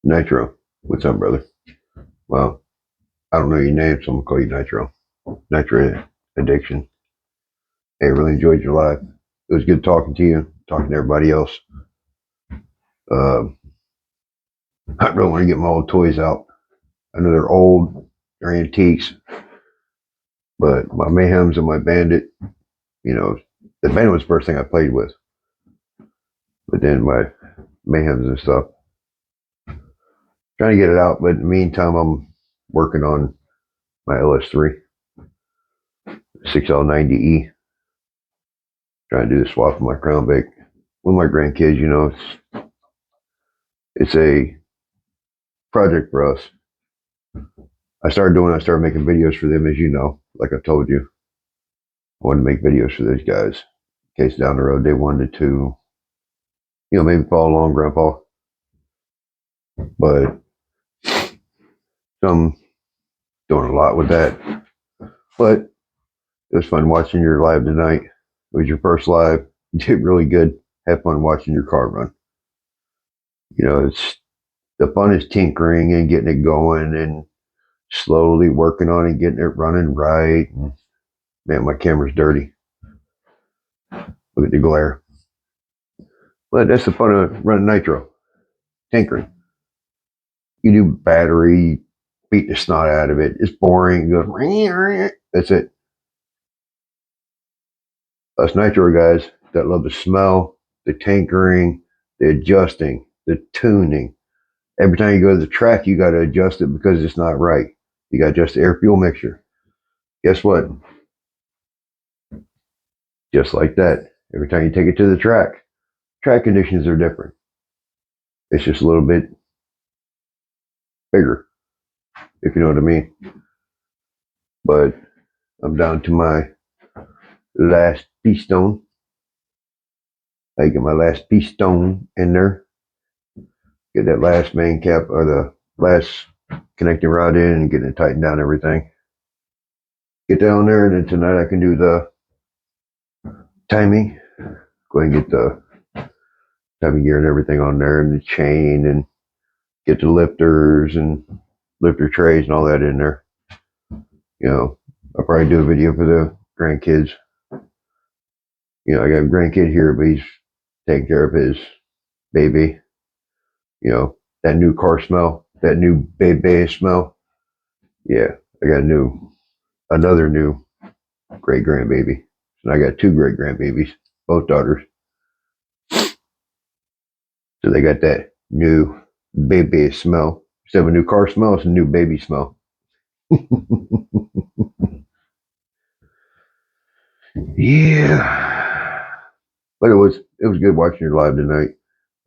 Nitro. What's up, brother? Well, I don't know your name, so I'm gonna call you Nitro. Nitro addiction. Hey, really enjoyed your live. It was good talking to you, talking to everybody else. Uh, I really want to get my old toys out. I know they're old, they're antiques, but my Mayhems and my Bandit, you know, the Bandit was the first thing I played with. But then my Mayhems and stuff, trying to get it out. But in the meantime, I'm working on my LS3 6L90E, trying to do the swap of my Crown Vic with my grandkids. You know, it's a project for us. I started making videos for them, as you know, like I told you. I wanted to make videos for those guys in case down the road they wanted to, maybe follow along, Grandpa. But I'm doing a lot with that. But it was fun watching your live tonight. It was your first live. You did really good. Have fun watching your car run. It's the fun is tinkering and getting it going and slowly working on it, getting it running right. Man, my camera's dirty. Look at the glare. But that's the fun of running Nitro, tinkering. You do battery, beat the snot out of it. It's boring. It goes, that's it. Us Nitro guys that love the smell, the tinkering, the adjusting, the tuning. Every time you go to the track, you got to adjust it because it's not right. You got to adjust the air fuel mixture. Guess what? Just like that. Every time you take it to the track conditions are different. It's just a little bit bigger, if you know what I mean. But I'm down to my last piston. I get my last piston in there. Get that last main cap or the last connecting rod in and getting it tightened down everything. Get down there, and then tonight I can do the timing. Go ahead and get the timing gear and everything on there and the chain and get the lifters and lifter trays and all that in there. I'll probably do a video for the grandkids. I got a grandkid here, but he's taking care of his baby. That new car smell, that new baby smell. Yeah, I got another new great grandbaby. And I got two great grandbabies, both daughters. So they got that new baby smell. Instead of a new car smell, it's a new baby smell. Yeah. But it was good watching your live tonight.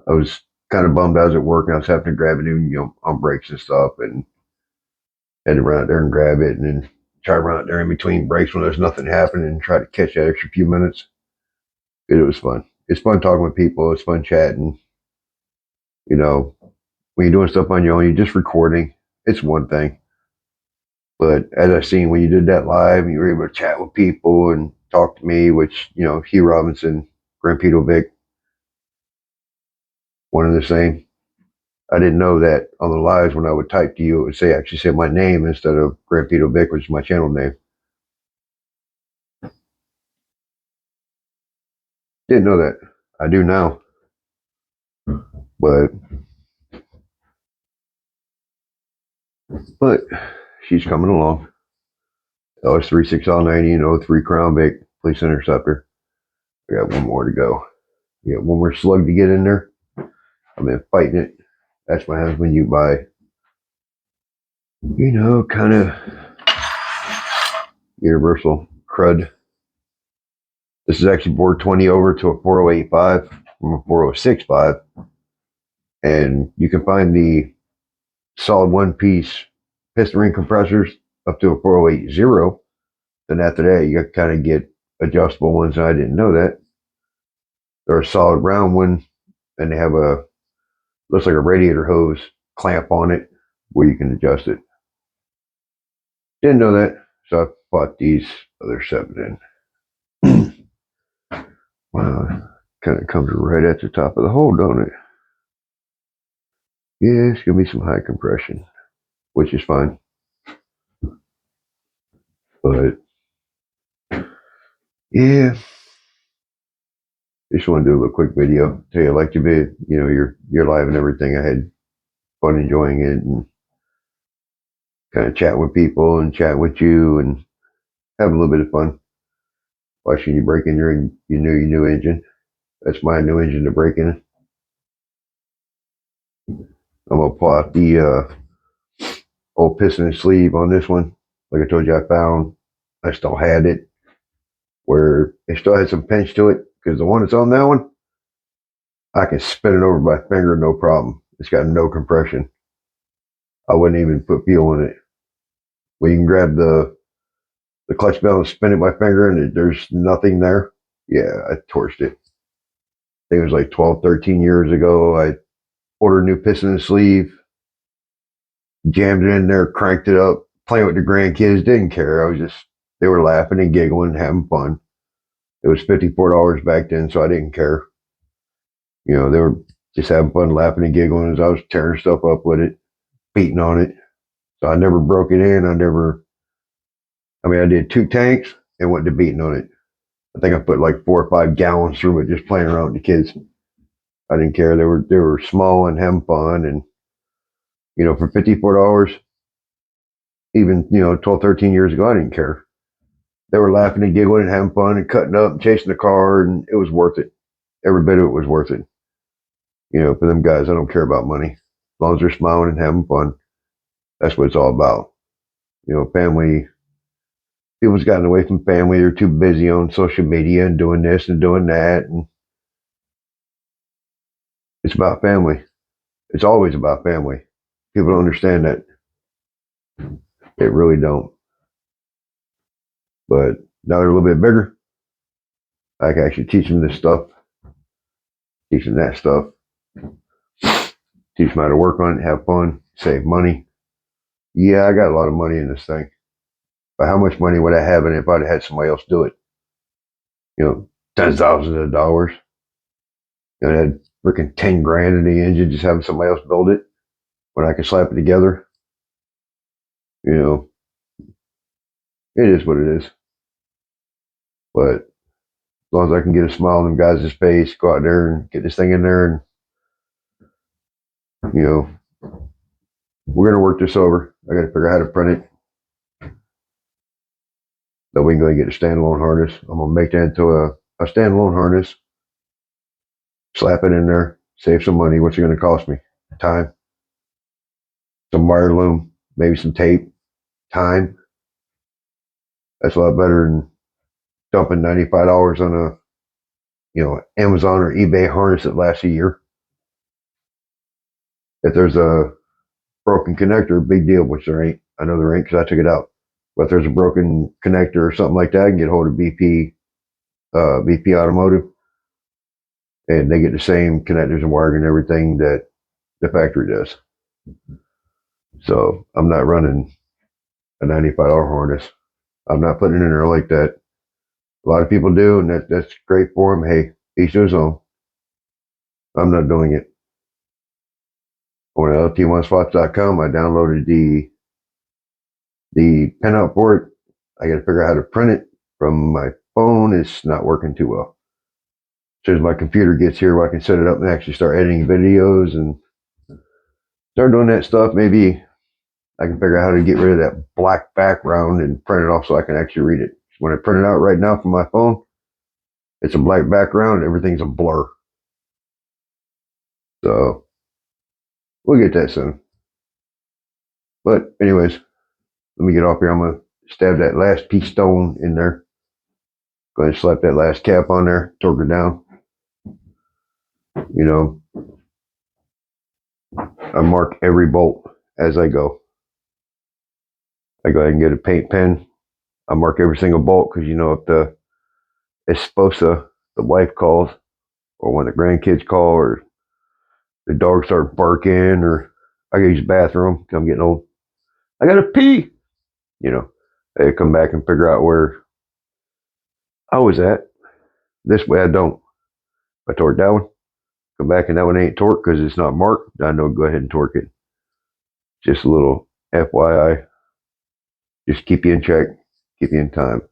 I was kind of bummed I was at work and I was having to grab it on breaks and stuff, and had to run out there and grab it and then try to run out there in between breaks when there's nothing happening and try to catch that extra few minutes. It was fun. It's fun talking with people. It's fun chatting. When you're doing stuff on your own, you're just recording. It's one thing. But as I seen when you did that live, you were able to chat with people and talk to me, which, Hugh Robinson, Grampito Vic, one and the same. I didn't know that on the lives when I would type to you, it would actually say my name instead of Grampito Vic, which is my channel name. Didn't know that. I do now. But she's coming along. LS3 6L90 and 03 Crown Vic Police Interceptor. I got one more to go. I got one more slug to get in there. I've been fighting it. That's what happens when you buy, kind of universal crud. This is actually board 20 over to a 4085 from a 4065. And you can find the solid one piece piston ring compressors up to a 4080. Then after that, you got kind of get adjustable ones. And I didn't know that. They're a solid round one, and they have looks like a radiator hose clamp on it where you can adjust it. Didn't know that, so I bought these other 7 in. Wow, kind of comes right at the top of the hole, don't it? Yeah, it's gonna be some high compression, which is fine. But yeah, just want to do a little quick video. Tell you I like your vid, your live and everything. I had fun enjoying it and kind of chat with people and chat with you and have a little bit of fun watching you break in your new engine. That's my new engine to break in. I'm gonna pull out the old piston and sleeve on this one. Like I told you, I still had it where it still had some pinch to it because the one that's on that one, I can spin it over by finger, no problem. It's got no compression. I wouldn't even put fuel in it. Well, you can grab the clutch bell and spin it by finger, and there's nothing there. Yeah, I torched it. I think it was like 12, 13 years ago. I ordered a new piston and sleeve, jammed it in there, cranked it up, playing with the grandkids. Didn't care. They were laughing and giggling, having fun. It was $54 back then, so I didn't care. They were just having fun, laughing and giggling as I was tearing stuff up with it, beating on it. So I never broke it in. I did 2 tanks and went to beating on it. I think I put like 4 or 5 gallons through it just playing around with the kids. I didn't care. They were small and having fun, and for $54, even 12, 13 years ago, I didn't care. They were laughing and giggling and having fun and cutting up and chasing the car, and it was worth it. Every bit of it was worth it. For them guys, I don't care about money. As long as they're smiling and having fun, that's what it's all about. Family. People's gotten away from family. They're too busy on social media and doing this and doing that, and it's about family. It's always about family. People don't understand that. They really don't. But now they're a little bit bigger. I can actually teach them this stuff, teach them that stuff, teach them how to work on it, have fun, save money. Yeah, I got a lot of money in this thing. But how much money would I have in it if I'd had somebody else do it? Tens of thousands of dollars. I had freaking 10 grand in the engine just having somebody else build it when I could slap it together. It is what it is. But as long as I can get a smile on them guys' face, go out there and get this thing in there, and we're gonna work this over. I got to figure out how to print it. Then we can go and get a standalone harness. I'm gonna make that into a standalone harness. Slap it in there. Save some money. What's it gonna cost me? Time. Some wire loom. Maybe some tape. Time. That's a lot better than dumping $95 on a Amazon or eBay harness that lasts a year. If there's a broken connector, big deal, which there ain't. I know there ain't because I took it out. But if there's a broken connector or something like that, I can get hold of BP Automotive, and they get the same connectors and wiring and everything that the factory does. So I'm not running a $95 harness. I'm not putting it in there like that. A lot of people do, and that's great for them. Hey, each to his own. I'm not doing it. On LT1swaps.com, I downloaded the pinout for it. I got to figure out how to print it from my phone. It's not working too well. As soon as my computer gets here where I can set it up and actually start editing videos and start doing that stuff, maybe I can figure out how to get rid of that black background and print it off so I can actually read it. When I print it out right now from my phone, it's a black background and everything's a blur. So we'll get that soon. But anyways, let me get off here. I'm going to stab that last piece stone in there. Go ahead and slap that last cap on there, torque it down. I mark every bolt as I go. I go ahead and get a paint pen. I mark every single bolt because if it's supposed to, the wife calls, or when the grandkids call, or the dogs start barking, or I gotta use the bathroom because I'm getting old. I gotta pee. They come back and figure out where I was at. This way I don't. If I torque that one, come back and that one ain't torqued because it's not marked, I know go ahead and torque it. Just a little FYI. Just keep you in check, keep you in time.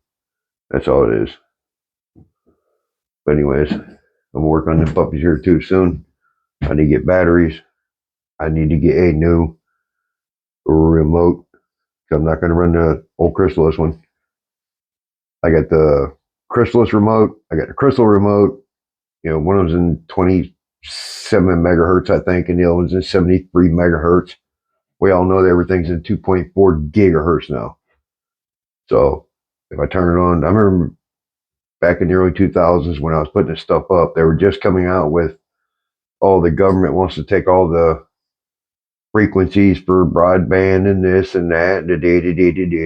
That's all it is. But anyways, I'm gonna work on the puppies here too soon. I need to get batteries. I need to get a new remote. I'm not gonna run the old Chrysalis one. I got the Chrysalis remote. I got the Crystal remote. You know, one of them's in 27 megahertz, I think, and the other one's in 73 megahertz. We all know that everything's in 2.4 gigahertz now. So if I turn it on, I remember back in the early 2000s when I was putting this stuff up, they were just coming out with, oh, the government wants to take all the frequencies for broadband and this and that and the da.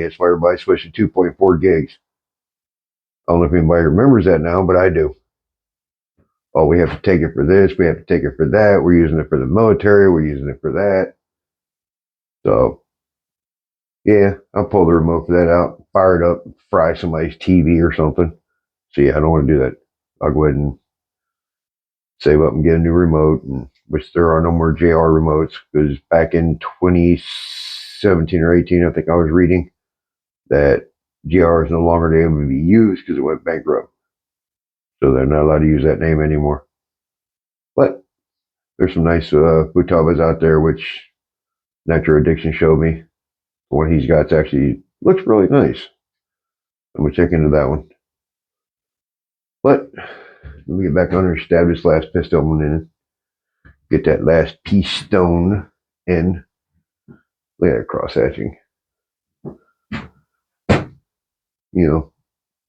That's why everybody's switching to 2.4 gigs. I don't know if anybody remembers that now, but I do. Oh, we have to take it for this, we have to take it for that, we're using it for the military, we're using it for that. So, yeah, I'll pull the remote for that out, fire it up, fry somebody's TV or something. So, yeah, I don't want to do that. I'll go ahead and save up and get a new remote, and which there are no more JR remotes, because back in 2017 or 18, I think I was reading that JR is no longer able to be used because it went bankrupt. So they're not allowed to use that name anymore. But there's some nice Futabas out there, which Nitro Addiction showed me. What he's got actually looks really nice. I'm gonna check into that one. But let me get back on there, stab this last piston in, get that last piston in. Look at that cross hatching. You know,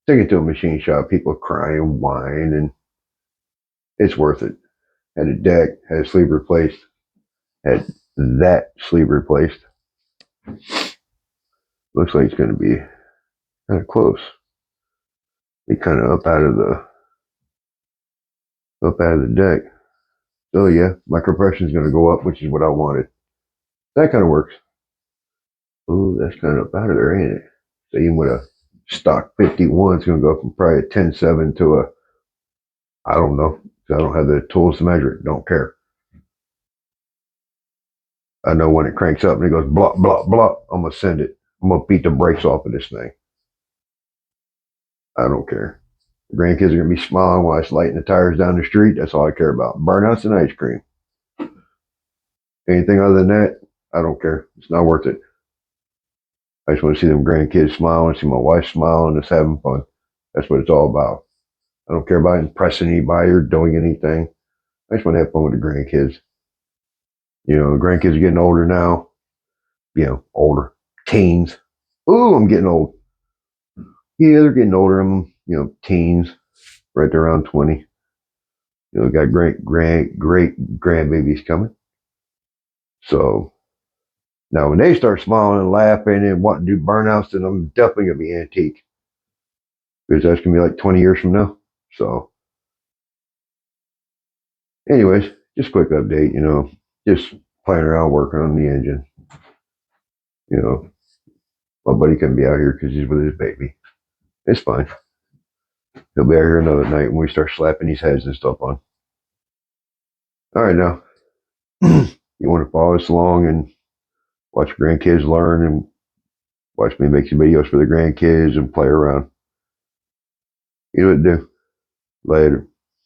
take it to a machine shop, people cry and whine, and it's worth it. Had a deck, had a sleeve replaced, had that sleeve replaced. Looks like it's going to be kind of close. Be kind of up out of the deck. So yeah, my compression is going to go up, which is what I wanted. That kind of works. Oh, that's kind of up out of there, ain't it? So even with a stock 51, it's going to go from probably a 10.7 to a, I don't know, because I don't have the tools to measure it. Don't care. I know when it cranks up and it goes blah, blah, blah, I'm going to send it. I'm going to beat the brakes off of this thing. I don't care. The grandkids are going to be smiling while I lighting the tires down the street. That's all I care about. Burnouts and ice cream. Anything other than that, I don't care. It's not worth it. I just want to see them grandkids smiling, see my wife smiling, just having fun. That's what it's all about. I don't care about impressing anybody or doing anything. I just want to have fun with the grandkids. You know, the grandkids are getting older now. You know, older. Teens. Ooh, I'm getting old. Yeah, they're getting older. I'm, teens. Right there around 20. You know, got great grandbabies coming. So now when they start smiling and laughing and wanting to do burnouts, then I'm definitely gonna be antique. Because that's gonna be like 20 years from now. So anyways, just a quick update, just playing around working on the engine. You know, my buddy couldn't be out here because he's with his baby. It's fine. He'll be out here another night when we start slapping these heads and stuff on. All right, now, you want to follow us along and watch grandkids learn and watch me make some videos for the grandkids and play around. You know what to do. Later.